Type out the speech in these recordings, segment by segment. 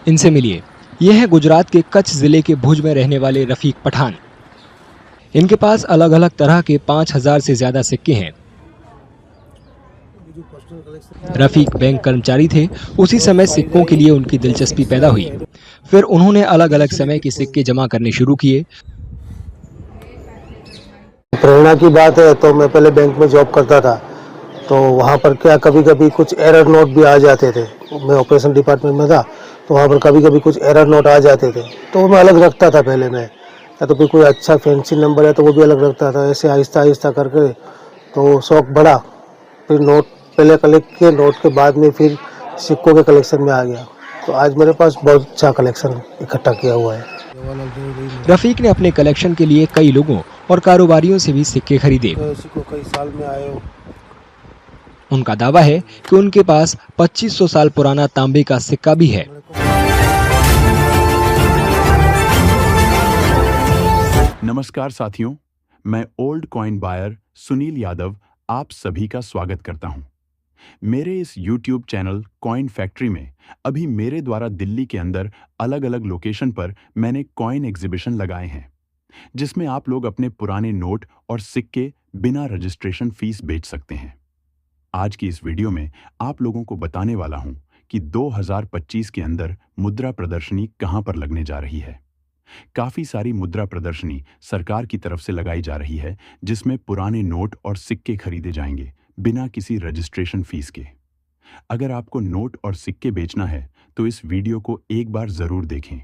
इनसे मिलिए। ये है गुजरात के कच्छ जिले के भुज में रहने वाले रफीक पठान। इनके पास अलग अलग तरह के 5,000 से ज्यादा सिक्के हैं। रफीक बैंक कर्मचारी थे। उसी समय सिक्कों के लिए उनकी दिलचस्पी पैदा हुई। फिर उन्होंने अलग अलग समय के सिक्के जमा करने शुरू किए। प्रेरणा की बात है तो मैं पहले बैंक में जॉब करता था, तो वहाँ पर क्या कभी कभी कुछ एरर नोट भी आ जाते थे। मैं ऑपरेशन डिपार्टमेंट में था, तो वहाँ पर कभी कभी कुछ एरर नोट आ जाते थे, तो मैं अलग रखता था पहले मैं, या तो फिर कोई अच्छा फैंसी नंबर है तो वो भी अलग रखता था। ऐसे आहिस्ता आहिस्ता करके तो शौक बढ़ा। फिर नोट पहले कलेक्ट किए, नोट के बाद में फिर सिक्कों के कलेक्शन में आ गया। तो आज मेरे पास बहुत अच्छा कलेक्शन इकट्ठा किया हुआ है। रफीक ने अपने कलेक्शन के लिए कई लोगों और कारोबारियों से भी सिक्के खरीदे। सिक्कों कई साल में आए हो। उनका दावा है कि उनके पास 2500 साल पुराना तांबे का सिक्का भी है। नमस्कार साथियों, मैं old coin buyer Sunil Yadav आप सभी का स्वागत करता हूं। मेरे इस YouTube चैनल कॉइन फैक्ट्री में अभी मेरे द्वारा दिल्ली के अंदर अलग अलग लोकेशन पर मैंने कॉइन एग्जीबिशन लगाए हैं, जिसमें आप लोग अपने पुराने नोट और सिक्के बिना रजिस्ट्रेशन फीस बेच सकते हैं। आज की इस वीडियो में आप लोगों को बताने वाला हूं कि 2025 के अंदर मुद्रा प्रदर्शनी कहां पर लगने जा रही है। काफी सारी मुद्रा प्रदर्शनी सरकार की तरफ से लगाई जा रही है, जिसमें पुराने नोट और सिक्के खरीदे जाएंगे बिना किसी रजिस्ट्रेशन फीस के। अगर आपको नोट और सिक्के बेचना है तो इस वीडियो को एक बार जरूर देखें।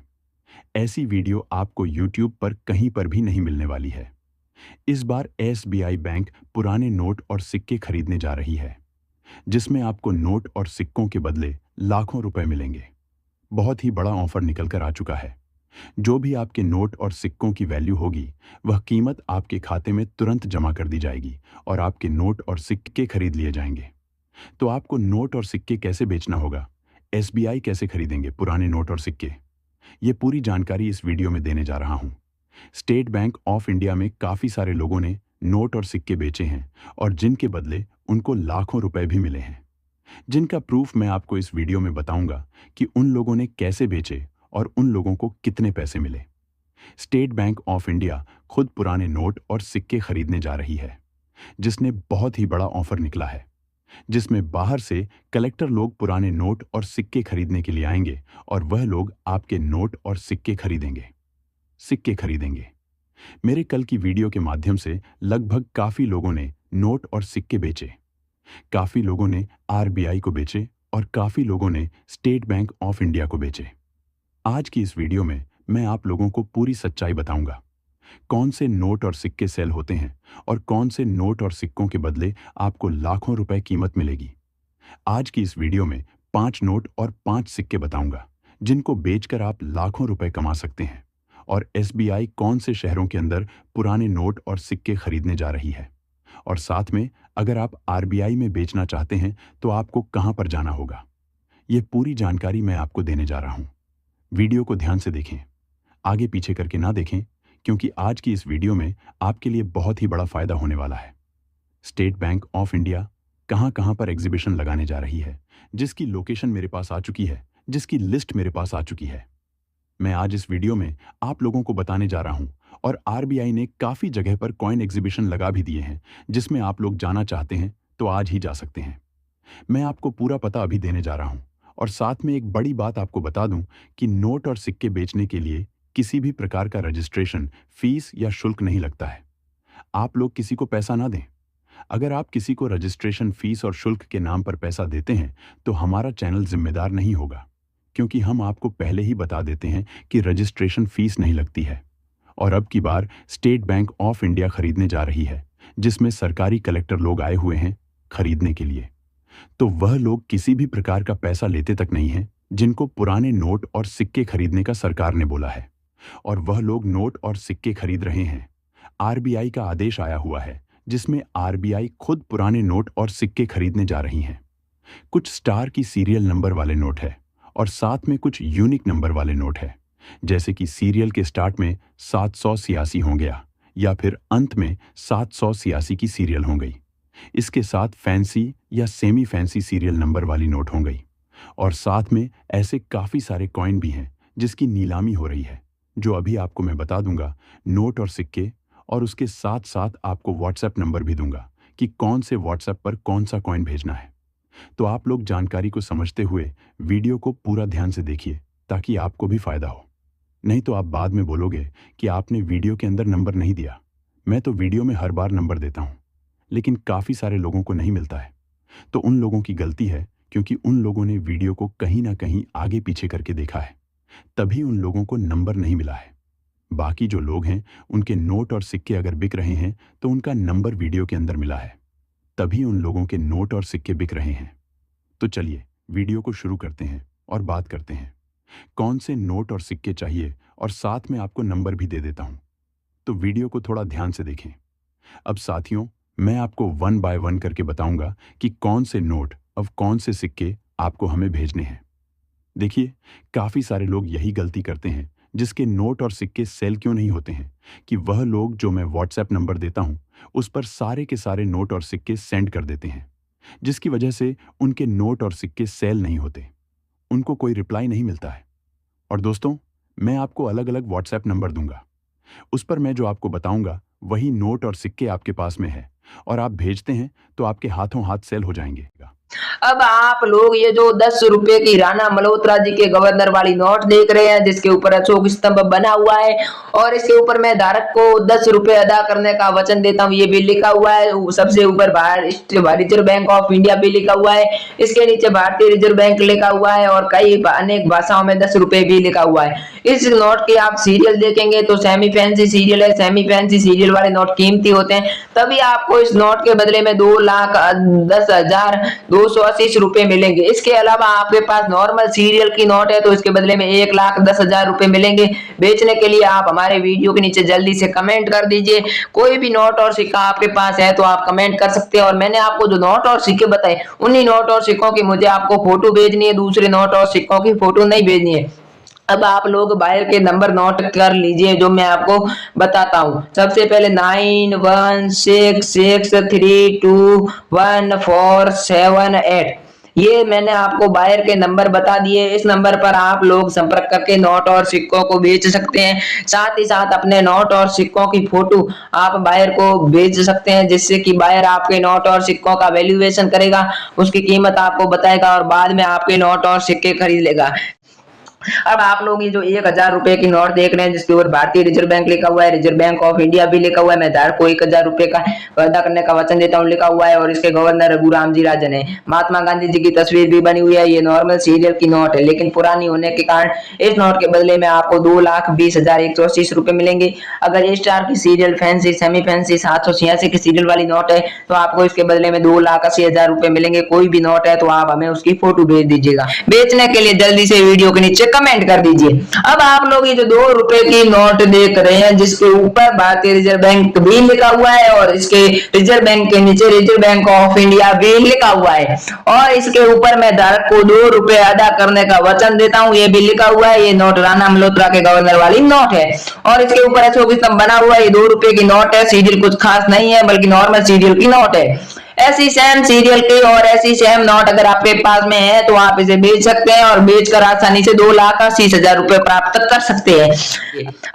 ऐसी वीडियो आपको YouTube पर कहीं पर भी नहीं मिलने वाली है। इस बार SBI बैंक पुराने नोट और सिक्के खरीदने जा रही है, जिसमें आपको नोट और सिक्कों के बदले लाखों रुपए मिलेंगे। बहुत ही बड़ा ऑफर निकल कर आ चुका है। जो भी आपके नोट और सिक्कों की वैल्यू होगी, वह कीमत आपके खाते में तुरंत जमा कर दी जाएगी और आपके नोट और सिक्के खरीद लिए जाएंगे। तो आपको नोट और सिक्के कैसे बेचना होगा, SBI कैसे खरीदेंगे पुराने नोट और सिक्के, ये पूरी जानकारी इस वीडियो में देने जा रहा हूं। स्टेट बैंक ऑफ इंडिया में काफी सारे लोगों ने नोट और सिक्के बेचे हैं और जिनके बदले उनको लाखों रुपए भी मिले हैं, जिनका प्रूफ मैं आपको इस वीडियो में बताऊंगा कि उन लोगों ने कैसे बेचे और उन लोगों को कितने पैसे मिले। स्टेट बैंक ऑफ इंडिया खुद पुराने नोट और सिक्के खरीदने जा रही है, जिसने बहुत ही बड़ा ऑफर निकला है, जिसमें बाहर से कलेक्टर लोग पुराने नोट और सिक्के खरीदने के लिए आएंगे और वह लोग आपके नोट और सिक्के खरीदेंगे। मेरे कल की वीडियो के माध्यम से लगभग काफी लोगों ने नोट और सिक्के बेचे, काफी लोगों ने RBI को बेचे और काफी लोगों ने स्टेट बैंक ऑफ इंडिया को बेचे। आज की इस वीडियो में मैं आप लोगों को पूरी सच्चाई बताऊंगा। कौन से नोट और सिक्के सेल होते हैं और कौन से नोट और सिक्कों के बदले आपको लाखों रुपए कीमत मिलेगी। आज की इस वीडियो में 5 नोट और 5 सिक्के बताऊंगा, जिनको बेचकर आप लाखों रुपए कमा सकते हैं, और SBI कौन से शहरों के अंदर पुराने नोट और सिक्के खरीदने जा रही है, और साथ में अगर आप RBI में बेचना चाहते हैं तो आपको कहां पर जाना होगा। ये पूरी जानकारी मैं आपको देने जा रहा हूं। वीडियो को ध्यान से देखें, आगे पीछे करके ना देखें, क्योंकि आज की इस वीडियो में आपके लिए बहुत ही बड़ा फायदा होने वाला है। स्टेट बैंक ऑफ इंडिया कहां कहां पर एग्जीबिशन लगाने जा रही है, जिसकी लोकेशन मेरे पास आ चुकी है, जिसकी लिस्ट मेरे पास आ चुकी है, मैं आज इस वीडियो में आप लोगों को बताने जा रहा हूं। और RBI ने काफी जगह पर कॉइन एग्जीबिशन लगा भी दिए हैं, जिसमें आप लोग जाना चाहते हैं तो आज ही जा सकते हैं। मैं आपको पूरा पता अभी देने जा रहा हूं, और साथ में एक बड़ी बात आपको बता दूं कि नोट और सिक्के बेचने के लिए किसी भी प्रकार का रजिस्ट्रेशन फीस या शुल्क नहीं लगता है। आप लोग किसी को पैसा ना दें। अगर आप किसी को रजिस्ट्रेशन फीस और शुल्क के नाम पर पैसा देते हैं तो हमारा चैनल जिम्मेदार नहीं होगा, क्योंकि हम आपको पहले ही बता देते हैं कि रजिस्ट्रेशन फीस नहीं लगती है। और अब की बार स्टेट बैंक ऑफ इंडिया खरीदने जा रही है, जिसमें सरकारी कलेक्टर लोग आए हुए हैं खरीदने के लिए। तो वह लोग किसी भी प्रकार का पैसा लेते तक नहीं हैं, जिनको पुराने नोट और सिक्के खरीदने का सरकार ने बोला है, और वह लोग नोट और सिक्के खरीद रहे हैं। RBI का आदेश आया हुआ है, जिसमें RBI खुद पुराने नोट और सिक्के खरीदने जा रही हैं। कुछ स्टार की सीरियल नंबर वाले नोट है और साथ में कुछ यूनिक नंबर वाले नोट है, जैसे कि सीरियल के स्टार्ट में 786 हो गया, या फिर अंत में 786 की सीरियल हो गई। इसके साथ फैंसी या सेमी फैंसी सीरियल नंबर वाली नोट हो गई, और साथ में ऐसे काफ़ी सारे कॉइन भी हैं जिसकी नीलामी हो रही है, जो अभी आपको मैं बता दूंगा, नोट और सिक्के, और उसके साथ साथ आपको व्हाट्सएप नंबर भी दूंगा कि कौन से व्हाट्सएप पर कौन सा कॉइन भेजना है। तो आप लोग जानकारी को समझते हुए वीडियो को पूरा ध्यान से देखिए ताकि आपको भी फायदा हो। नहीं तो आप बाद में बोलोगे कि आपने वीडियो के अंदर नंबर नहीं दिया। मैं तो वीडियो में हर बार नंबर देता हूँ, लेकिन काफ़ी सारे लोगों को नहीं मिलता है। तो उन लोगों की गलती है, क्योंकि उन लोगों ने वीडियो को कहीं ना कहीं आगे पीछे करके देखा है, तभी उन लोगों को नंबर नहीं मिला है। बाकी जो लोग हैं उनके नोट और सिक्के अगर बिक रहे हैं तो उनका नंबर वीडियो के अंदर मिला है, तभी उन लोगों के नोट और सिक्के बिक रहे हैं। तो चलिए वीडियो को शुरू करते हैं और बात करते हैं कौन से नोट और सिक्के चाहिए, और साथ में आपको नंबर भी दे देता हूं। तो वीडियो को थोड़ा ध्यान से देखें। अब साथियों, मैं आपको 1 बाय 1 करके बताऊंगा कि कौन से नोट और कौन से सिक्के आपको हमें भेजने हैं। देखिए, काफ़ी सारे लोग यही गलती करते हैं जिसके नोट और सिक्के सेल क्यों नहीं होते हैं कि वह लोग जो मैं व्हाट्सएप नंबर देता हूं उस पर सारे के सारे नोट और सिक्के सेंड कर देते हैं, जिसकी वजह से उनके नोट और सिक्के सेल नहीं होते, उनको कोई रिप्लाई नहीं मिलता है। और दोस्तों, मैं आपको अलग अलग व्हाट्सएप नंबर दूंगा, उस पर मैं जो आपको बताऊंगा वही नोट और सिक्के आपके पास में है, और आप भेजते हैं तो आपके हाथों हाथ सेल हो जाएंगे। अब आप लोग ये जो 10 रुपए की राणा मल्होत्रा जी के गवर्नर वाली नोट देख रहे हैं, जिसके ऊपर अशोक स्तंभ बना हुआ है और इसके ऊपर मैं धारक को 10 रुपए अदा करने का वचन देता हूँ, ये भी लिखा हुआ है। सबसे ऊपर रिजर्व बैंक ऑफ इंडिया भी लिखा हुआ है, इसके नीचे भारतीय रिजर्व बैंक लिखा हुआ है और कई अनेक भाषाओं में 10 रुपए भी लिखा हुआ है। इस नोट के आप सीरियल देखेंगे तो सेमी फैंसी सीरियल है। सेमी फैंसी सीरियल वाले नोट कीमती होते हैं, तभी आपको इस नोट के बदले में 2,10,280 रुपए मिलेंगे। इसके अलावा आपके पास नॉर्मल सीरियल की नोट है तो इसके बदले में 1,10,000 रुपए मिलेंगे। बेचने के लिए आप हमारे वीडियो के नीचे जल्दी से कमेंट कर दीजिए। कोई भी नोट और सिक्का आपके पास है तो आप कमेंट कर सकते हैं, और मैंने आपको जो नोट और सिक्के बताए उन्हीं नोट और सिक्कों की मुझे आपको फोटो भेजनी है, दूसरे नोट और सिक्कों की फोटो नहीं भेजनी है। अब आप लोग बायर के नंबर नोट कर लीजिए जो मैं आपको बताता हूँ। सबसे पहले 9166321478, ये मैंने आपको बायर के नंबर बता दिए। इस नंबर पर आप लोग संपर्क करके नोट और सिक्कों को बेच सकते हैं। साथ ही साथ अपने नोट और सिक्कों की फोटो आप बायर को भेज सकते हैं, जिससे कि बायर आपके नोट और सिक्कों का वैल्यूएशन करेगा, उसकी कीमत आपको बताएगा और बाद में आपके नोट और सिक्के खरीद लेगा। अब आप लोग ये जो 1,000 रुपए की नोट देख रहे हैं जिसके ऊपर भारतीय रिजर्व बैंक लिखा हुआ है, रिजर्व बैंक ऑफ इंडिया भी लिखा हुआ है, मैं धारक को 1,000 रुपए का वादा करने का वचन देता हूँ लिखा हुआ है, और इसके गवर्नर रघुराम जी राजन है। महात्मा गांधी जी की तस्वीर भी बनी हुई है। ये नॉर्मल सीरियल की नोट है, लेकिन पुरानी होने के कारण इस नोट के बदले में आपको 2,20,180 रुपए मिलेंगे। अगर स्टार की सीरियल, फैंसी, सेमी फैंसी 786 की सीरियल वाली नोट है तो आपको इसके बदले में 2,80,000 रुपए मिलेंगे। कोई भी नोट है तो आप हमें उसकी फोटो भेज दीजिएगा। बेचने के लिए जल्दी से वीडियो के नीचे कमेंट कर दीजिए। अब आप लोग ये जो 2 रुपए की नोट देख रहे हैं जिसके ऊपर भारतीय रिजर्व बैंक भी लिखा हुआ है और इसके रिजर्व बैंक के नीचे रिजर्व बैंक ऑफ इंडिया भी लिखा हुआ है, और इसके ऊपर मैं धारक को 2 रुपए अदा करने का वचन देता हूँ, ये भी लिखा हुआ है। ये नोट राणा मल्होत्रा के गवर्नर वाली नोट है और इसके ऊपर अशोक स्तंभ बना हुआ है। ये 2 रुपए की नोट है, सीरियल कुछ खास नहीं है बल्कि नॉर्मल सीरियल की नोट है। ऐसी सेम सीरियल की और ऐसी सेम नोट अगर आपके पास में है तो आप इसे बेच सकते हैं और बेचकर आसानी से 2,80,000 रुपए प्राप्त कर सकते हैं।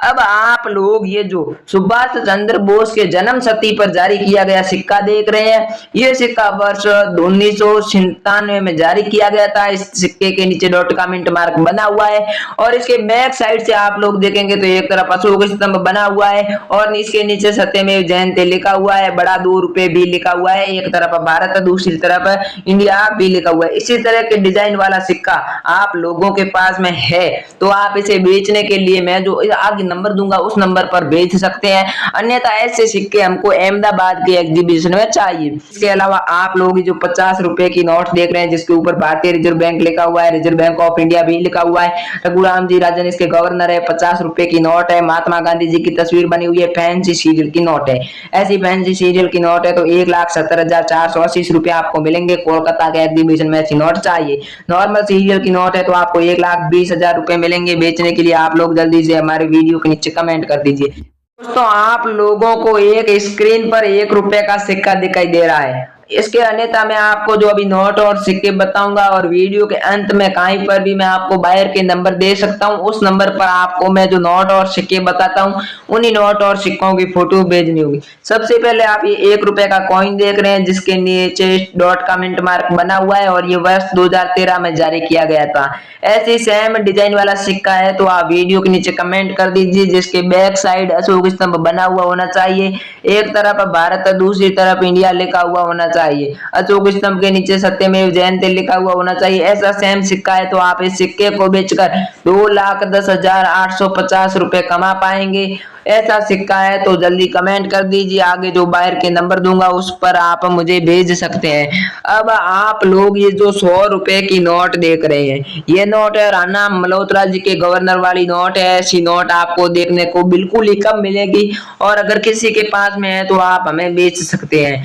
अब आप लोग ये जो सुभाष चंद्र बोस के जन्म शती पर जारी किया गया सिक्का देख रहे हैं, ये सिक्का वर्ष 1997 में जारी किया गया था। इस सिक्के के नीचे डॉट का मिंट मार्क बना हुआ है और इसके बैक साइड से आप लोग देखेंगे तो एक तरफ अशोक स्तंभ बना हुआ है और इसके नीचे सत्यमेव जयते लिखा हुआ है, बड़ा 2 रुपए भी लिखा हुआ है। एक तरफ भारत, दूसरी तरफ इंडिया भी लिखा हुआ है। इसी तरह के डिजाइन वाला सिक्का आप लोगों के पास में है तो आप इसे बेचने के लिए मैं जो आगे नंबर दूंगा उस नंबर पर बेच सकते हैं, अन्यथा ऐसे सिक्के हमको अहमदाबाद के एग्जीबिशन में चाहिए। इसके अलावा आप लोग जो 50 रुपए की नोट देख रहे हैं जिसके ऊपर भारतीय रिजर्व बैंक लिखा हुआ है, रिजर्व बैंक ऑफ इंडिया भी लिखा हुआ है, रघुराम जी राजन इसके गवर्नर है। 50 रुपए की नोट है, महात्मा गांधी जी की तस्वीर बनी हुई है, फैंसी सीरियल की नोट है। ऐसी फैंसी सीरियल की नोट है तो 1,70,480 रुपए आपको मिलेंगे। कोलकाता के एग्जीबिशन में ऐसी नोट चाहिए। नॉर्मल सीरियल की नोट है तो आपको 1,20,000 रुपए मिलेंगे। बेचने के लिए आप लोग जल्दी से हमारे वीडियो के नीचे कमेंट कर दीजिए। दोस्तों, आप लोगों को एक स्क्रीन पर 1 रुपए का सिक्का दिखाई दे रहा है। इसके अन्यथा मैं आपको जो अभी नोट और सिक्के बताऊंगा और वीडियो के अंत में कहीं पर भी मैं आपको बायर के नंबर दे सकता हूं, उस नंबर पर आपको मैं जो नोट और सिक्के बताता हूं उन्हीं नोट और सिक्कों की फोटो भेजनी होगी। सबसे पहले आप ये 1 रुपए का कॉइन देख रहे हैं जिसके नीचे डॉट का मिंट मार्क बना हुआ है और ये वर्ष 2013 में जारी किया गया था। ऐसे सेम डिजाइन वाला सिक्का है तो आप वीडियो के नीचे कमेंट कर दीजिए जिसके बैक साइड अशोक स्तंभ बना हुआ होना चाहिए, एक तरफ भारत और दूसरी तरफ इंडिया लिखा हुआ होना चाहिए, अशोक स्तंभ के नीचे सत्यमेव जयते लिखा हुआ होना चाहिए। ऐसा सेम सिक्का है तो आप इस सिक्के को बेचकर 2,10,850 रुपए कमा पाएंगे। ऐसा सिक्का है तो जल्दी कमेंट कर दीजिए, आगे जो बायर के नंबर दूंगा उस पर आप मुझे भेज सकते हैं। अब आप लोग ये जो 100 रुपए की नोट देख रहे हैं, ये नोट है राणा मल्होत्रा जी के गवर्नर वाली नोट है। ऐसी नोट आपको देखने को बिल्कुल ही कम मिलेगी और अगर किसी के पास में है तो आप हमें बेच सकते हैं।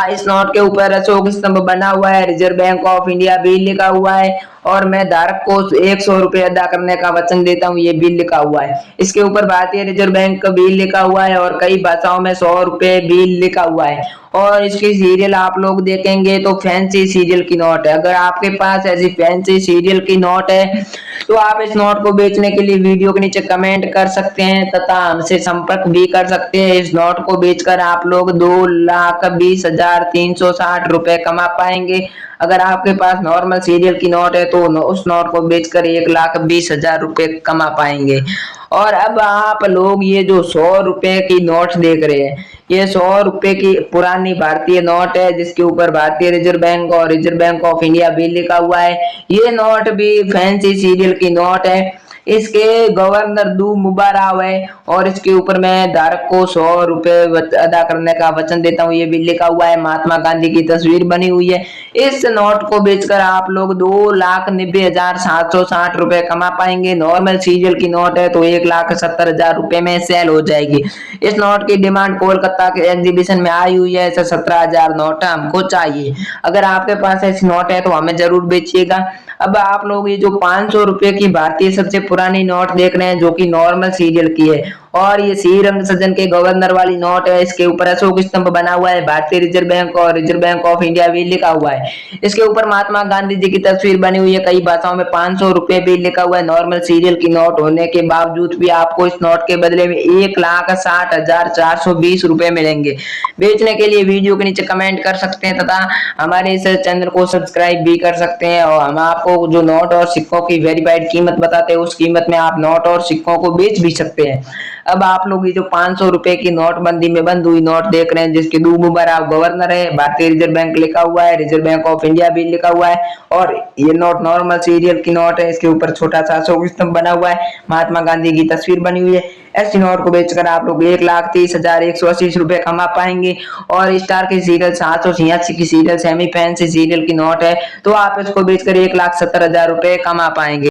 इस नोट के ऊपर अशोक स्तंभ बना हुआ है, रिजर्व बैंक ऑफ इंडिया भी लिखा हुआ है और मैं धारक को 100 रुपए अदा करने का वचन देता हूँ, ये बिल लिखा हुआ है। इसके ऊपर भारतीय रिजर्व बैंक का बिल लिखा हुआ है और कई भाषाओं में 100 रुपए बिल लिखा हुआ है और इसकी सीरियल आप लोग देखेंगे तो फैंसी सीरियल की नोट है। अगर आपके पास ऐसी फैंसी सीरियल की नोट है तो आप इस नोट को बेचने के लिए वीडियो के नीचे कमेंट कर सकते हैं तथा हमसे संपर्क भी कर सकते हैं। इस नोट को बेचकर आप लोग 2,20,360 रुपए कमा पाएंगे। अगर आपके पास नॉर्मल सीरियल की नोट है तो उस नोट को बेचकर 1,20,000 रुपए कमा पाएंगे। और अब आप लोग ये जो 100 रुपए की नोट देख रहे हैं, ये 100 रुपए की पुरानी भारतीय नोट है जिसके ऊपर भारतीय रिजर्व बैंक और रिजर्व बैंक ऑफ इंडिया भी लिखा हुआ है। ये नोट भी फैंसी सीरियल की नोट है, इसके गवर्नर दू मुबारक है और इसके ऊपर मैं धारक को 100 रुपए अदा करने का वचन देता हूँ, ये भी लिखा हुआ है। महात्मा गांधी की तस्वीर बनी हुई है। इस नोट को बेचकर आप लोग 2,90,760 रुपए कमा पाएंगे। नॉर्मल सीरियल की नोट है तो 1,70,000 रुपए में सेल हो जाएगी। इस नोट की डिमांड कोलकाता के एग्जीबिशन में आई हुई है। ऐसे 17,000 नोट हमको चाहिए। अगर आपके पास ऐसी नोट है तो हमें जरूर बेचिएगा। अब आप लोग ये जो 500 रुपए की भारतीय सबसे पुरानी नोट देख रहे हैं जो कि नॉर्मल सीरियल की है और ये श्रीरंग सज्जन के गवर्नर वाली नोट है। इसके ऊपर अशोक स्तंभ बना हुआ है, भारतीय रिजर्व बैंक और रिजर्व बैंक ऑफ इंडिया भी लिखा हुआ है। इसके ऊपर महात्मा गांधी जी की तस्वीर बनी हुई है, कई भाषाओं में 500 रुपए भी लिखा हुआ है। नॉर्मल सीरियल की नोट होने के बावजूद भी आपको इस नोट के बदले में 1,60,420 रुपए मिलेंगे। बेचने के लिए वीडियो के नीचे कमेंट कर सकते हैं तथा हमारे इस चैनल को सब्सक्राइब भी कर सकते हैं और हम आपको जो नोट और सिक्कों की वेरीफाइड कीमत बताते हैं उस कीमत में आप नोट और सिक्कों को बेच भी सकते हैं। अब आप लोग ये जो 500 रुपए की नोटबंदी में बंद हुई नोट देख रहे हैं जिसके दो मुबारक गवर्नर है, भारतीय रिजर्व बैंक लिखा हुआ है, रिजर्व बैंक ऑफ इंडिया भी लिखा हुआ है और ये नोट नॉर्मल सीरियल की नोट है। इसके ऊपर छोटा सा अशोक स्तंभ बना हुआ है, महात्मा गांधी की तस्वीर बनी हुई है। ऐसी नोट को बेचकर आप लोग 1,30,180 रुपए कमा पाएंगे और स्टार की सीरियल 786 की सीरियल सेमी फैंसी सीरियल की नोट है तो आप इसको बेचकर 1,70,000 रुपए कमा पाएंगे।